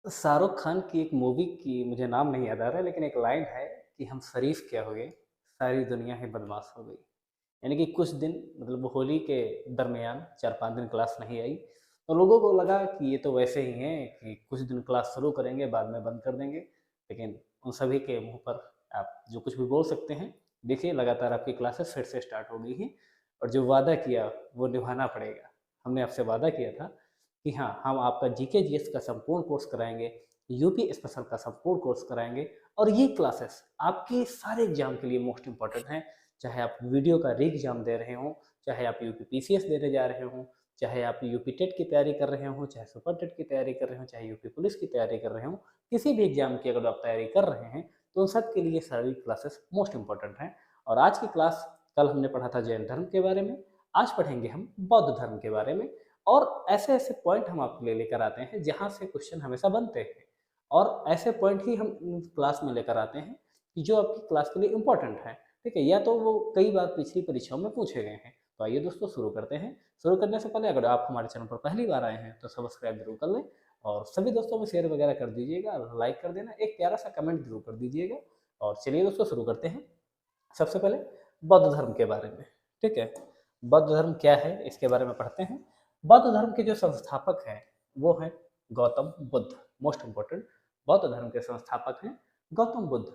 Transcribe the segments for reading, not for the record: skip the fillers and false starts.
शाहरुख खान की एक मूवी की मुझे नाम नहीं याद आ रहा है, लेकिन एक लाइन है कि हम शरीफ क्या हो गए, सारी दुनिया ही बदमाश हो गई। यानी कि कुछ दिन मतलब होली के दरमियान 4-5 दिन क्लास नहीं आई, तो लोगों को लगा कि ये तो वैसे ही हैं कि कुछ दिन क्लास शुरू करेंगे, बाद में बंद कर देंगे। लेकिन उन सभी के मुँह पर आप जो कुछ भी बोल सकते हैं, देखिए लगातार आपकी क्लासेस फिर से स्टार्ट हो गई हैं और जो वादा किया, वो निभाना पड़ेगा। हमने आपसे वादा किया था कि हाँ, हम आपका जीके जीएस का संपूर्ण कोर्स कराएँगे, यूपी स्पेशल का संपूर्ण कोर्स कराएँगे और ये क्लासेस आपके सारे एग्ज़ाम के लिए मोस्ट इम्पोर्टेंट हैं। चाहे आप वीडियो का री एग्ज़ाम दे रहे हों, चाहे आप यूपी पीसीएस देने जा रहे हों, चाहे आप यूपी टेट की तैयारी कर रहे हों, चाहे सुपर टेट की तैयारी कर रहे हों, चाहे यूपी पुलिस की तैयारी कर रहे हों, किसी भी एग्ज़ाम की अगर आप तैयारी कर रहे हैं, तो उन सब के लिए सारी क्लासेस मोस्ट इम्पोर्टेंट हैं। और आज की क्लास कल हमने पढ़ा था जैन धर्म के बारे में, आज पढ़ेंगे हम बौद्ध धर्म के बारे में और ऐसे-ऐसे पॉइंट हम आपके लिए लेकर आते हैं जहाँ से क्वेश्चन हमेशा बनते हैं और ऐसे पॉइंट ही हम क्लास में लेकर आते हैं कि जो आपकी क्लास के लिए इम्पोर्टेंट है, ठीक है? या तो वो कई बार पिछली परीक्षाओं में पूछे गए हैं। तो आइए दोस्तों शुरू करते हैं। शुरू करने से पहले अगर आप हमारे चैनल पर पहली बार आए हैं तो सब्सक्राइब ज़रूर कर लें और सभी दोस्तों में शेयर वगैरह कर दीजिएगा, लाइक कर देना, एक प्यारा-सा कमेंट ज़रूर कर दीजिएगा और चलिए दोस्तों शुरू करते हैं। सबसे पहले बौद्ध धर्म के बारे में, ठीक है? बौद्ध धर्म क्या है, इसके बारे में पढ़ते हैं। बौद्ध धर्म के जो संस्थापक हैं, वो हैं गौतम बुद्ध, मोस्ट इम्पोर्टेंट। बौद्ध धर्म के संस्थापक हैं गौतम बुद्ध।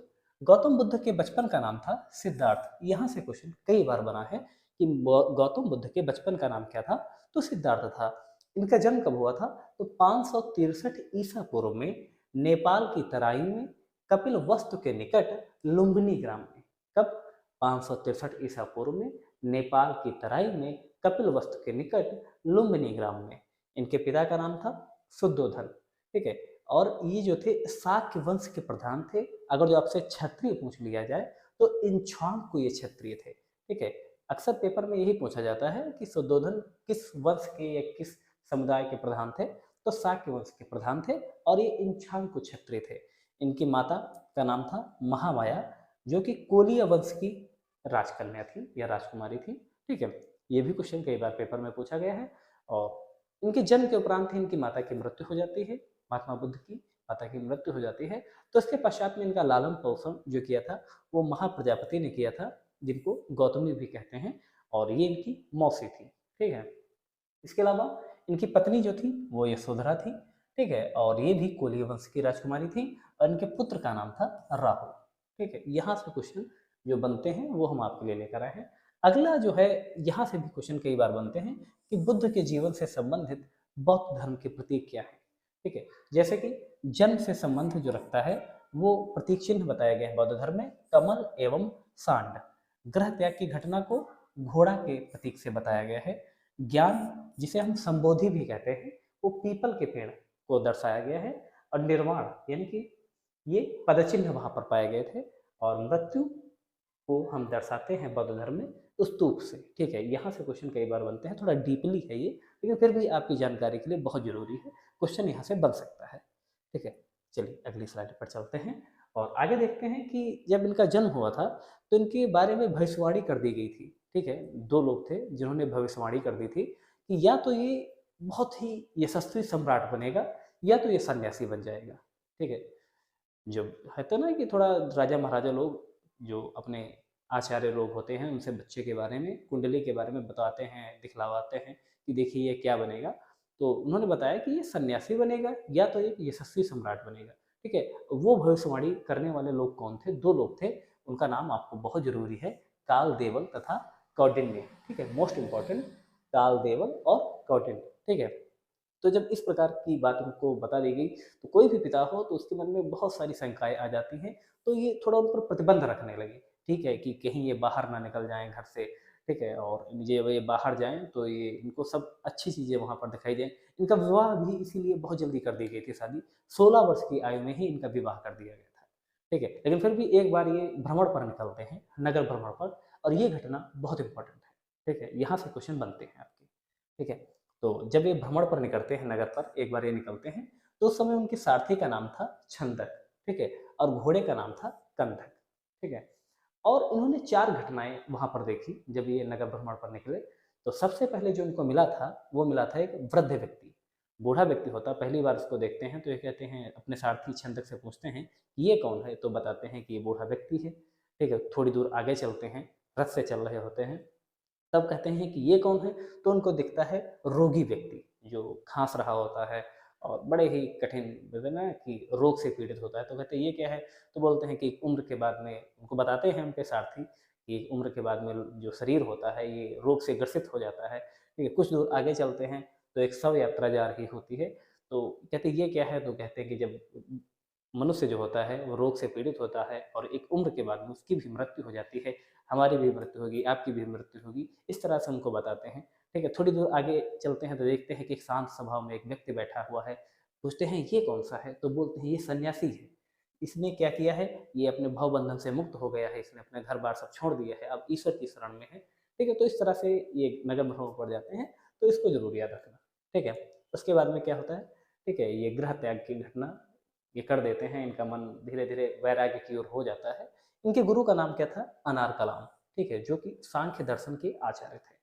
गौतम बुद्ध के बचपन का नाम था सिद्धार्थ। यहाँ से क्वेश्चन कई बार बना है कि गौतम बुद्ध के बचपन का नाम क्या था? तो सिद्धार्थ था। इनका जन्म कब हुआ था? तो 563 ईसा पूर्व में नेपाल की तराई में कपिलवस्तु के निकट लुम्बिनी ग्राम में। कब? 563 ईसा पूर्व में नेपाल की तराई में कपिलवस्तु के निकट लुम्बिनी ग्राम में। इनके पिता का नाम था शुद्धोधन, ठीक है? और ये जो थे शाक्य वंश के प्रधान थे। अगर जो आपसे क्षत्रिय पूछ लिया जाए तो इन्छांग ये क्षत्रिय थे, ठीक है? अक्सर पेपर में यही पूछा जाता है कि शुद्धोधन किस वंश के या किस समुदाय के प्रधान थे? तो शाक्य वंश के प्रधान थे और ये इन्छांग क्षत्रिय थे। इनकी माता का नाम था महामाया, जो कि कोलिया वंश की राजकन्या थी या राजकुमारी थी, ठीक है? ये भी क्वेश्चन कई बार पेपर में पूछा गया है। और इनके जन्म के उपरांत ही इनकी माता की मृत्यु हो जाती है। महात्मा बुद्ध की माता की मृत्यु हो जाती है, तो इसके पश्चात में इनका लालन पोषण जो किया था वो महाप्रजापति ने किया था, जिनको गौतमी भी कहते हैं और ये इनकी मौसी थी, ठीक है? इसके अलावा इनकी पत्नी जो थी वो यशोधरा थी, ठीक है? और ये भी कोलिय वंश की राजकुमारी थी और इनके पुत्र का नाम था राहुल, ठीक है? यहाँ से क्वेश्चन जो बनते हैं वो हम आपके लिए लेकर आए हैं। अगला जो है, यहाँ से भी क्वेश्चन कई बार बनते हैं कि बुद्ध के जीवन से संबंधित बौद्ध धर्म के प्रतीक क्या है, ठीक है? जैसे कि जन्म से संबंध जो रखता है वो प्रतीक चिन्ह बताया गया है बौद्ध धर्म में कमल एवं सांड। ग्रह त्याग की घटना को घोड़ा के प्रतीक से बताया गया है। ज्ञान, जिसे हम संबोधि भी कहते हैं, वो पीपल के पेड़ को दर्शाया गया है। और निर्वाण यानी कि ये पदचिन्ह वहां पर पाए गए थे। और मृत्यु को हम दर्शाते हैं बौद्ध धर्म में स्तूप से, ठीक है? यहाँ से क्वेश्चन कई बार बनते हैं, थोड़ा डीपली है ये, लेकिन फिर भी आपकी जानकारी के लिए बहुत जरूरी है। क्वेश्चन यहाँ से बन सकता है, ठीक है? चलिए अगली स्लाइड पर चलते हैं और आगे देखते हैं कि जब इनका जन्म हुआ था तो इनके बारे में भविष्यवाणी कर दी गई थी, ठीक है? दो लोग थे जिन्होंने भविष्यवाणी कर दी थी कि या तो ये बहुत ही यशस्वी सम्राट बनेगा या तो ये सन्यासी बन जाएगा, ठीक है? जो कहते हैं ना कि थोड़ा राजा महाराजा लोग जो अपने आचार्य लोग होते हैं उनसे बच्चे के बारे में, कुंडली के बारे में बताते हैं, दिखलावाते हैं कि देखिए ये क्या बनेगा। तो उन्होंने बताया कि ये सन्यासी बनेगा या तो एक यशस्वी सम्राट बनेगा, ठीक है? वो भविष्यवाणी करने वाले लोग कौन थे? दो लोग थे, उनका नाम आपको बहुत जरूरी है, काल देवल तथा कौंडिन्य, ठीक है? मोस्ट इंपॉर्टेंट, काल देवल और कौंडिन्य, ठीक है? तो जब इस प्रकार की बात उनको बता दी गई तो कोई भी पिता हो तो उसके मन में बहुत सारी शंकाएं आ जाती हैं। तो ये थोड़ा उन पर प्रतिबंध रखने लगे, ठीक है? कि कहीं ये बाहर ना निकल जाएं घर से, ठीक है? और ये बाहर जाएं तो ये इनको सब अच्छी चीज़ें वहाँ पर दिखाई दें। इनका विवाह भी इसीलिए बहुत जल्दी कर दी गई थी शादी, 16 वर्ष की आयु में ही इनका विवाह कर दिया गया था, ठीक है? लेकिन फिर भी एक बार ये भ्रमण पर निकलते हैं, नगर भ्रमण पर, और ये घटना बहुत इंपॉर्टेंट है, ठीक है? यहाँ से क्वेश्चन बनते हैं आपके, ठीक है? तो जब ये भ्रमण पर निकलते हैं नगर पर, एक बार ये निकलते हैं, तो उस समय उनके सारथी का नाम था छंदक, ठीक है? और घोड़े का नाम था कंधक, ठीक है? और उन्होंने 4 घटनाएँ वहाँ पर देखी जब ये नगर भ्रमण पर निकले। तो सबसे पहले जो इनको मिला था, वो मिला था एक वृद्ध व्यक्ति, बूढ़ा व्यक्ति होता, पहली बार उसको देखते हैं तो ये कहते हैं, अपने सारथी छंदक से पूछते हैं कि ये कौन है, तो बताते हैं कि ये बूढ़ा व्यक्ति है। ठीक है, थोड़ी दूर आगे चलते हैं, रथ से चल रहे होते हैं, तब कहते हैं कि ये कौन है, तो उनको दिखता है रोगी व्यक्ति जो खांस रहा होता है और बड़े ही कठिन, बोलते हैं ना कि रोग से पीड़ित होता है। तो कहते हैं ये क्या है, तो बोलते हैं कि उम्र के बाद में, उनको बताते हैं उनके सारथी कि उम्र के बाद में जो शरीर होता है ये रोग से ग्रसित हो जाता है। ठीक है, कुछ दूर आगे चलते हैं तो एक शव यात्रा जा रही होती है, तो कहते हैं ये क्या है, तो कहते हैं कि जब मनुष्य जो होता है वो रोग से पीड़ित होता है और एक उम्र के बाद में उसकी भी मृत्यु हो जाती है, हमारी भी मृत्यु होगी, आपकी भी मृत्यु होगी, इस तरह से उनको बताते हैं। ठीक है, थोड़ी दूर आगे चलते हैं तो देखते हैं कि एक शांत स्वभाव में एक व्यक्ति बैठा हुआ है। पूछते हैं ये कौन सा है, तो बोलते हैं ये सन्यासी है। इसने क्या किया है, ये अपने भव बंधन से मुक्त हो गया है, इसने अपने घर बार सब छोड़ दिया है, अब ईश्वर की शरण में है। ठीक है, तो इस तरह से ये नगर भ्रमण पड़ जाते हैं, तो इसको जरूर याद रखना। ठीक है, उसके बाद में क्या होता है, ठीक है, ये गृह त्याग की घटना ये कर देते हैं, इनका मन धीरे धीरे वैराग्य की ओर हो जाता है। इनके गुरु का नाम क्या था, अनार कलाम। ठीक है, जो कि सांख्य दर्शन के आचार्य थे।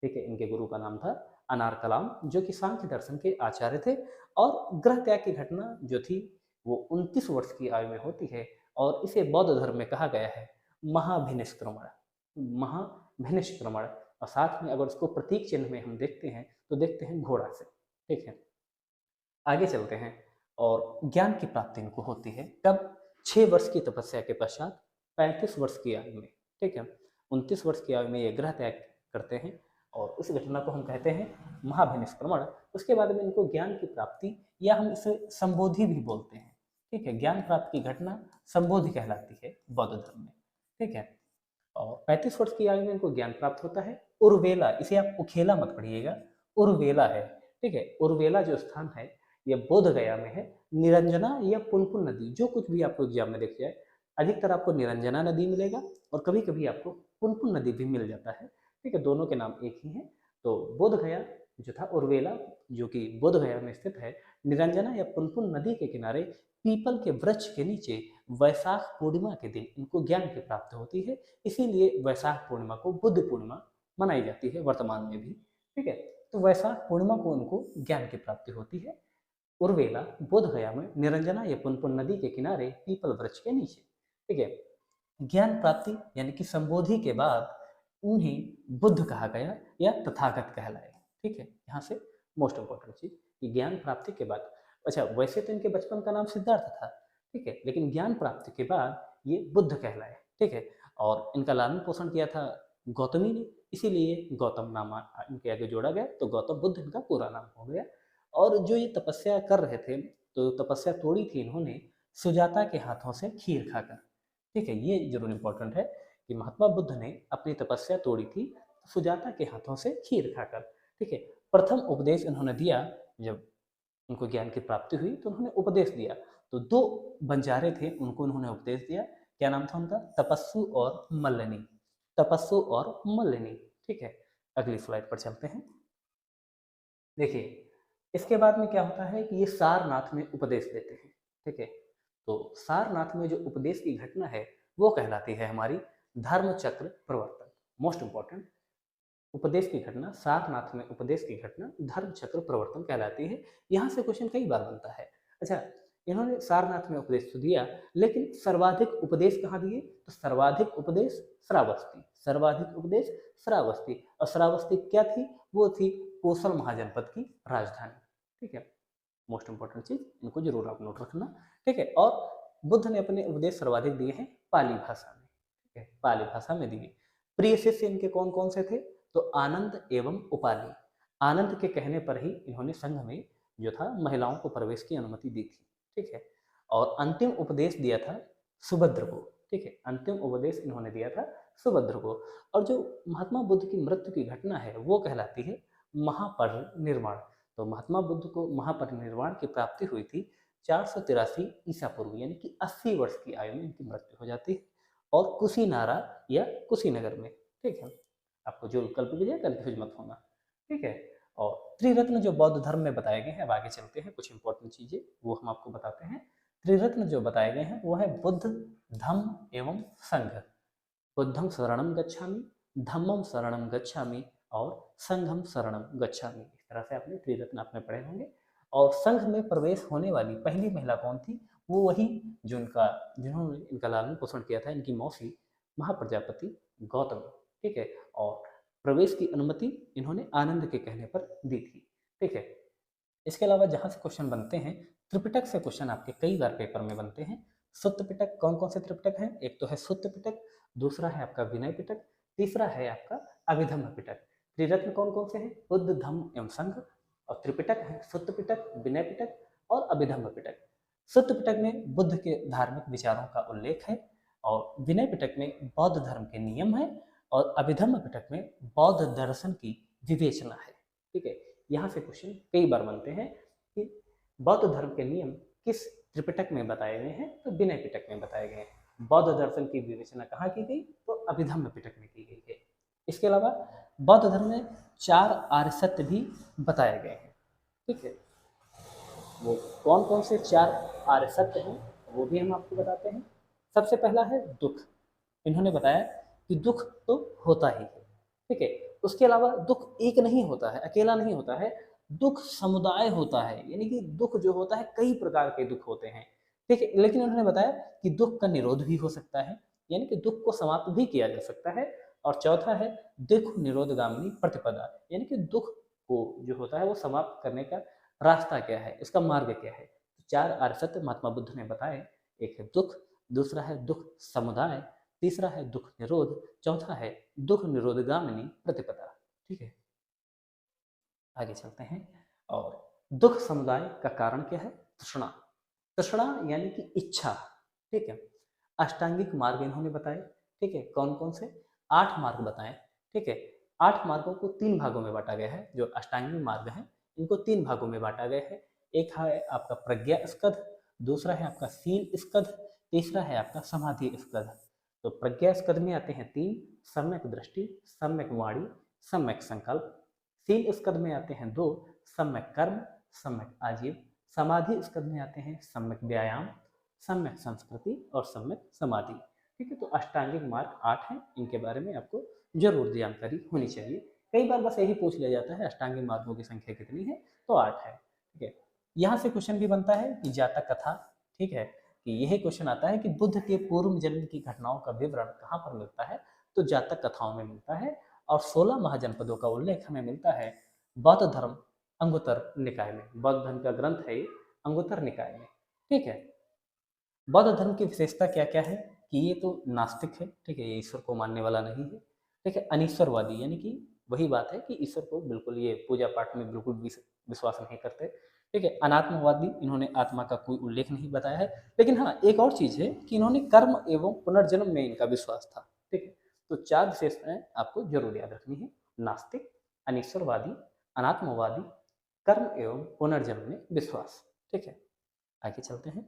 ठीक है, इनके गुरु का नाम था अनार कलाम, जो कि सांख्य दर्शन के आचार्य थे। और ग्रह त्याग की घटना जो थी वो 29 वर्ष की आयु में होती है, और इसे बौद्ध धर्म में कहा गया है महाभिनिष्क्रमण। महाभिनिष्क्रमण, और साथ में अगर उसको प्रतीक चिन्ह में हम देखते हैं तो देखते हैं घोड़ा से। ठीक है, आगे चलते हैं, और ज्ञान की प्राप्ति इनको होती है कब, 6 वर्ष की तपस्या के पश्चात 35 वर्ष की आयु में। ठीक है, 29 वर्ष की आयु में ये ग्रह त्याग करते हैं, और उस घटना को हम कहते हैं महाभिनिष्क्रमण। उसके बाद में इनको ज्ञान की प्राप्ति, या हम इसे संबोधि भी बोलते हैं। ठीक है, ज्ञान प्राप्ति की घटना संबोधि कहलाती है बौद्ध धर्म में। ठीक है, और 35 वर्ष की आयु में इनको ज्ञान प्राप्त होता है। उर्वेला, इसे आप उखेला मत पढ़िएगा, उर्वेला है। ठीक है, उर्वेला जो स्थान है ये बोध गया में है। निरंजना या पुनपुन नदी, जो कुछ भी आपको एग्जाम में दिख जाए, अधिकतर आपको निरंजना नदी मिलेगा और कभी कभी आपको पुनपुन नदी भी मिल जाता है। ठीक है, दोनों के नाम एक ही हैं। तो बोध गया जो था, उर्वेला जो कि बोध गया में स्थित है, निरंजना या पुनपुन नदी के किनारे पीपल के वृक्ष के नीचे वैशाख पूर्णिमा के दिन इनको ज्ञान की प्राप्ति होती है। इसीलिए वैशाख पूर्णिमा को बुद्ध पूर्णिमा मनाई जाती है वर्तमान में भी। ठीक है, तो वैशाख पूर्णिमा को उनको ज्ञान की प्राप्ति होती है। उर्वेला बोध गया में निरंजना या पुनपुन नदी के किनारे पीपल वृक्ष के नीचे। ठीक है, ज्ञान प्राप्ति यानी कि संबोधि के बाद उन्हें बुद्ध कहा गया या तथागत कहलाए। ठीक है, यहाँ से मोस्ट इंपॉर्टेंट चीज कि ज्ञान प्राप्ति के बाद, अच्छा वैसे तो इनके बचपन का नाम सिद्धार्थ था। ठीक है, लेकिन ज्ञान प्राप्ति के बाद ये बुद्ध कहलाए। ठीक है, और इनका लालन पोषण किया था गौतमी ने, इसीलिए गौतम नाम इनके आगे जोड़ा गया, तो गौतम बुद्ध इनका पूरा नाम हो गया। और जो ये तपस्या कर रहे थे, तो तपस्या तोड़ी थी इन्होंने सुजाता के हाथों से खीर खाकर। ठीक है, ये जरूर इंपॉर्टेंट है कि महात्मा बुद्ध ने अपनी तपस्या तोड़ी थी सुजाता के हाथों से खीर खाकर। ठीक है, प्रथम उपदेश इन्होंने दिया, जब उनको ज्ञान की प्राप्ति हुई तो उन्होंने उपदेश दिया। तो 2 बंजारे थे, उनको उन्होंने उपदेश दिया। क्या नाम था उनका, तपस्सु और मल्लनी। तपस्सु और मल्लनी। ठीक है, अगली स्लाइड पर चलते हैं। देखिए, इसके बाद में क्या होता है कि ये सारनाथ में उपदेश देते हैं। ठीक है, तो सारनाथ में जो उपदेश की घटना है वो कहलाती है हमारी धर्म चक्र प्रवर्तन। मोस्ट इंपॉर्टेंट, उपदेश की घटना, सारनाथ में उपदेश की घटना धर्म चक्र प्रवर्तन कहलाती है। यहाँ से क्वेश्चन कई बार बनता है। अच्छा, इन्होंने सारनाथ में उपदेश तो दिया, लेकिन सर्वाधिक उपदेश कहाँ दिए, तो सर्वाधिक उपदेश श्रावस्ती। सर्वाधिक उपदेश श्रावस्ती, और श्रावस्ती क्या थी, वो थी कोसल महाजनपद की राजधानी। ठीक है, मोस्ट इंपॉर्टेंट चीज, इनको जरूर आप नोट रखना। ठीक है, और बुद्ध ने अपने उपदेश सर्वाधिक दिए हैं पाली भाषा में। ठीक है, पाली भाषा में दिए। प्रिय शिष्य इनके कौन कौन से थे, तो आनंद एवं उपाली। आनंद के कहने पर ही इन्होंने संघ में जो था महिलाओं को प्रवेश की अनुमति दी थी। ठीक है, और अंतिम उपदेश दिया था सुभद्र को। ठीक है, अंतिम उपदेश इन्होंने दिया था सुभद्र को। और जो महात्मा बुद्ध की मृत्यु की घटना है वो कहलाती है महापरिनिर्वाण। तो महात्मा बुद्ध को महापरिनिर्वाण की प्राप्ति हुई थी 483 ईसा पूर्व, यानी कि 80 वर्ष की आयु में इनकी मृत्यु हो जाती है, और कुशीनारा या कुशीनगर में। ठीक है, आपको जो विकल्प भी है कंफ्यूज मत होना। ठीक है, और त्रिरत्न जो बौद्ध धर्म में बताए गए हैं, अब आगे चलते हैं, कुछ इंपॉर्टेंट चीजें वो हम आपको बताते हैं। त्रिरत्न जो बताए गए हैं वो है बुद्ध, धम्म एवं संघ। बुद्धं शरणं गच्छामि, धम्मं शरणं गच्छामि, और संघं शरणं गच्छामि। इस तरह से आपने त्रिरत्न आपने पढ़े होंगे। और संघ में प्रवेश होने वाली पहली महिला कौन थी? वो वही जो जिन्होंने इनका लालन पोषण किया था, इनकी मौसी महाप्रजापति गौतमी। ठीक है, और प्रवेश की अनुमति इन्होंने आनंद के कहने पर दी थी। ठीक है, इसके अलावा जहाँ से क्वेश्चन बनते हैं, त्रिपिटक से क्वेश्चन आपके कई बार पेपर में बनते हैं। सुत्त पिटक, कौन कौन से त्रिपिटक हैं? एक तो है सुत्त पिटक, दूसरा है आपका विनय पिटक, तीसरा है आपका अभिधम्म पिटक। त्रिरत्न कौन कौन से हैं? बुद्ध, धम्म एवं संघ। और त्रिपिटक है सुत्त पिटक, विनय पिटक और अभिधम्म पिटक। सुत्त पिटक में बुद्ध के धार्मिक विचारों का उल्लेख है, और विनय पिटक में बौद्ध धर्म के नियम है, और अभिधम्म पिटक में बौद्ध दर्शन की विवेचना है। ठीक है, यहाँ से क्वेश्चन कई बार बनते हैं कि बौद्ध धर्म के नियम किस त्रिपिटक में बताए गए हैं? तो विनय पिटक में बताए गए हैं। बौद्ध दर्शन की विवेचना कहाँ की गई? तो अभिधम्म पिटक में की गई है। इसके अलावा बौद्ध धर्म में 4 आर्य सत्य भी बताए गए हैं। ठीक है, वो कौन कौन से 4 आर्य सत्य हैं वो भी हम आपको बताते हैं। सबसे पहला है दुख। इन्होंने बताया कि दुख तो होता ही है। ठीक है, उसके अलावा दुख एक नहीं होता है, अकेला नहीं होता है, दुख समुदाय होता है, यानी कि दुख जो होता है कई प्रकार के दुख होते हैं। ठीक है, लेकिन उन्होंने बताया कि दुख का निरोध भी हो सकता है, यानी कि दुख को समाप्त भी किया जा सकता है। और चौथा है दुख निरोधगामिनी प्रतिपदा, यानी कि दुख को जो होता है वो समाप्त करने का रास्ता क्या है, इसका मार्ग क्या है। तो 4 आर्य सत्य महात्मा बुद्ध ने बताए। एक है दुख, दूसरा है दुख समुदाय, तीसरा है दुख निरोध, चौथा है दुख निरोधगामिनी प्रतिपदा। ठीक है, आगे चलते हैं। और दुख समुदाय का कारण क्या है? तृष्णा। तृष्णा यानी कि इच्छा। ठीक है, अष्टांगिक मार्ग इन्होंने बताए। ठीक है, कौन कौन से? 8 मार्ग बताए। ठीक है, 8 मार्गों को 3 भागों में बांटा गया है। जो अष्टांगिक मार्ग है इनको 3 भागों में बांटा गया है। एक है आपका प्रज्ञा स्कंध, दूसरा है आपका शील स्कंध, तीसरा है आपका समाधि स्कंध। तो प्रज्ञा स्कंध में आते हैं 3: सम्यक दृष्टि, सम्यक वाणी, सम्यक संकल्प। शील स्कंध में आते हैं 2: सम्यक कर्म, सम्यक आजीव। समाधि स्कंध में आते हैं सम्यक व्यायाम, सम्यक संस्कृति और सम्यक समाधि। ठीक है, तो अष्टांगिक मार्ग 8 हैं, इनके बारे में आपको जरूर जानकारी होनी चाहिए। कई बार बस यही पूछ लिया जाता है अष्टांगिक मार्गों की संख्या कितनी है, तो 8 है। ठीक है, यहाँ से क्वेश्चन भी बनता है कि जातक कथा। ठीक है, कि यही क्वेश्चन आता है कि बुद्ध के पूर्व जन्म की घटनाओं का विवरण कहाँ पर मिलता है? तो जातक कथाओं में मिलता है। और 16 महाजनपदों का उल्लेख हमें मिलता है बौद्ध धर्म अंगुत्तर निकाय में। बौद्ध धर्म का ग्रंथ है ये अंगुत्तर निकाय में। ठीक है, बौद्ध धर्म की विशेषता क्या क्या है? कि ये तो नास्तिक है। ठीक है, ये ईश्वर को मानने वाला नहीं है। ठीक है, अनीश्वरवादी, यानी कि वही बात है कि ईश्वर को बिल्कुल ये पूजा पाठ में बिल्कुल विश्वास नहीं करते। ठीक है, अनात्मवादी, इन्होंने आत्मा का कोई उल्लेख नहीं बताया है। लेकिन हाँ, एक और चीज है कि इन्होंने कर्म एवं पुनर्जन्म में इनका विश्वास था। ठीक है, तो 4 विशेषताएं आपको जरूर याद रखनी है: नास्तिक, अनीश्वरवादी, अनात्मवादी, कर्म एवं पुनर्जन्म में विश्वास। ठीक है, आगे चलते हैं।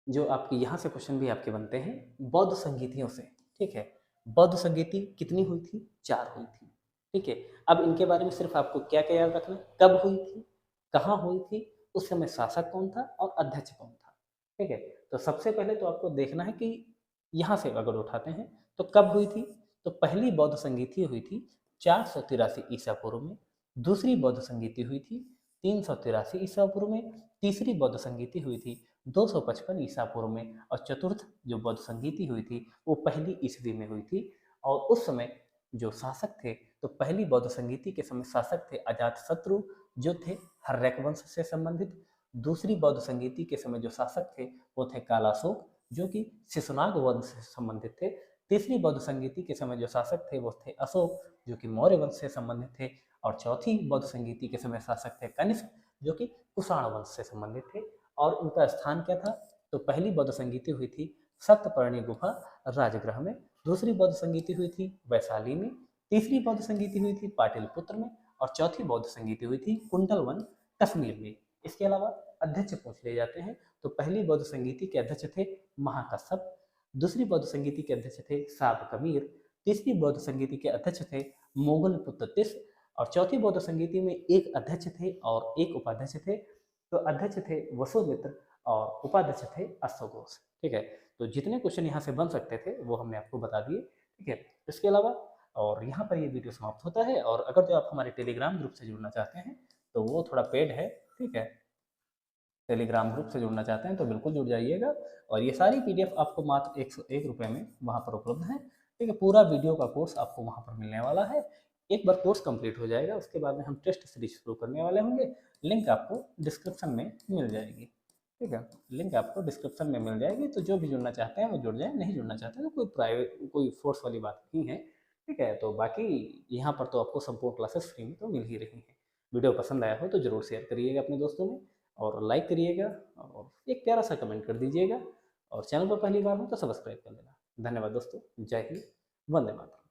जो आपके यहाँ से क्वेश्चन भी आपके बनते हैं बौद्ध संगीतियों से। ठीक है, बौद्ध संगीति कितनी हुई थी? 4 हुई थी। ठीक है, अब इनके बारे में सिर्फ आपको क्या क्या याद रखना? कब हुई थी, कहाँ हुई थी, उस समय शासक कौन था और अध्यक्ष कौन था। ठीक है, तो सबसे पहले तो आपको देखना है कि यहाँ से अगर उठाते हैं तो कब हुई थी। तो पहली बौद्ध संगीति हुई थी 483 ईसा पूर्व में, दूसरी बौद्ध संगीति हुई थी 383 ईसा पूर्व में, तीसरी बौद्ध संगीति हुई थी 255 ईसा पूर्व में, और चतुर्थ जो बौद्ध संगीति हुई थी वो पहली ईस्वी में हुई थी। और उस समय जो शासक थे, तो पहली बौद्ध संगीति के समय शासक थे अजातशत्रु, जो थे हर्यक वंश से संबंधित। दूसरी बौद्ध संगीति के समय जो शासक थे वो थे कालाशोक, जो कि शिशुनाग वंश से संबंधित थे। तीसरी बौद्ध संगीति के समय जो शासक थे वो थे अशोक, जो कि मौर्य वंश से संबंधित थे। और चौथी बौद्ध संगीति के समय शासक थे कनिष्क, जो कि कुषाण वंश से संबंधित थे। और इनका स्थान क्या था? तो पहली बौद्ध संगीति हुई थी सप्तपर्णी गुफा राजगृह में, दूसरी बौद्ध संगीति हुई थी वैशाली में, तीसरी बौद्ध संगीति हुई थी पाटलिपुत्र में, और चौथी बौद्ध संगीति हुई थी कुंडलवन कश्मीर में। इसके अलावा अध्यक्ष पूछ लिए जाते हैं। तो पहली बौद्ध संगीति के अध्यक्ष थे महाकश्यप, दूसरी बौद्ध संगीति के अध्यक्ष थे साब कबीर, तीसरी बौद्ध संगीति के अध्यक्ष थे मोगल पुत्र तिस, और चौथी बौद्ध संगीति में एक अध्यक्ष थे और एक उपाध्यक्ष थे। तो अध्यक्ष थे वसुमित्र और उपाध्यक्ष थे अश्वघोष। ठीक है, तो जितने क्वेश्चन यहाँ से बन सकते थे वो हमने आपको बता दिए। ठीक है, इसके अलावा और यहाँ पर ये वीडियो समाप्त होता है। और अगर जो आप हमारे टेलीग्राम ग्रुप से जुड़ना चाहते हैं तो वो थोड़ा पेड है, ठीक है। टेलीग्राम ग्रुप से जुड़ना चाहते हैं तो बिल्कुल जुड़ जाइएगा। और ये सारी पीडीएफ आपको मात्र 101 रुपये में वहाँ पर उपलब्ध है। ठीक है, पूरा वीडियो का कोर्स आपको वहाँ पर मिलने वाला है। एक बार कोर्स कंप्लीट हो जाएगा उसके बाद में हम टेस्ट सीरीज शुरू करने वाले होंगे। लिंक आपको डिस्क्रिप्शन में मिल जाएगी। ठीक है, लिंक आपको डिस्क्रिप्शन में मिल जाएगी, तो जो भी जुड़ना चाहते हैं वो जुड़ जाए, नहीं जुड़ना चाहते हैं तो कोई प्राइवेट कोई फोर्स वाली बात नहीं है। ठीक है, तो बाकी यहाँ पर तो आपको संपूर्ण क्लासेस फ्री में तो मिल ही रही हैं। वीडियो पसंद आया हो तो ज़रूर शेयर करिएगा अपने दोस्तों में, और लाइक करिएगा, और एक प्यारा सा कमेंट कर दीजिएगा, और चैनल पर पहली बार हो तो सब्सक्राइब कर लेना। धन्यवाद दोस्तों, जय हिंद, वंदे मातरम।